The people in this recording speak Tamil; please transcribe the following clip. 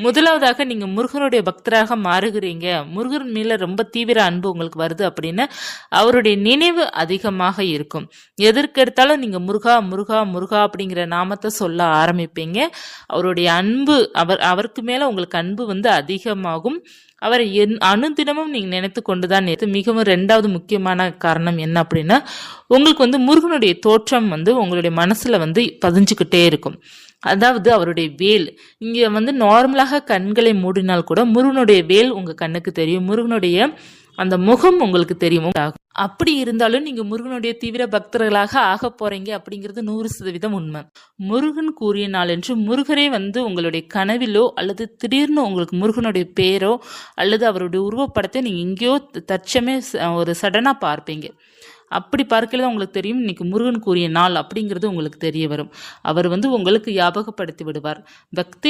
முதலாவதாக நீங்க முருகனுடைய பக்தராக மாறுகிறீங்க, முருகன் மேல ரொம்ப தீவிர அன்பு உங்களுக்கு வருது அப்படின்னு அவருடைய நினைவு அதிகமாக இருக்கும். எதற்கெடுத்தாலும் நீங்க முருகா முருகா முருகா அப்படிங்கிற நாமத்தை சொல்ல ஆரம்பிப்பீங்க. அவருடைய அன்பு அவருக்கு மேல உங்களுக்கு அன்பு வந்து அதிகமாகும். அவரை அனுதினமும் நீங்க நினைத்து கொண்டுதான் மிகவும் 2வது முக்கியமான காரணம் என்ன அப்படின்னா, உங்களுக்கு வந்து முருகனுடைய தோற்றம் வந்து உங்களுடைய மனசுல வந்து பதிஞ்சுக்கிட்டே இருக்கும். அதாவது அவருடைய வேல் இங்க வந்து நார்மலாக கண்களை மூடினால் கூட முருகனுடைய வேல் உங்க கண்ணுக்கு தெரியும். முருகனுடைய அந்த முகம் உங்களுக்கு தெரியும். அப்படி இருந்தாலும் நீங்க முருகனுடைய தீவிர பக்தர்களாக ஆக போறீங்க அப்படிங்கிறது 100% உண்மை. முருகன் கூறிய நாள் என்று முருகரே வந்து உங்களுடைய கனவிலோ அல்லது திடீர்னு உங்களுக்கு முருகனுடைய பேரோ அல்லது அவருடைய உருவப்படத்தை நீங்க எங்கேயோ தற்சமே ஒரு சடனா பார்ப்பீங்க. அப்படி பார்க்கல உங்களுக்கு தெரியும் இன்னைக்கு முருகன் கூறிய நாள் அப்படிங்கிறது உங்களுக்கு தெரிய வரும். அவர் வந்து உங்களுக்கு ஞாபகப்படுத்தி விடுவார். பக்தி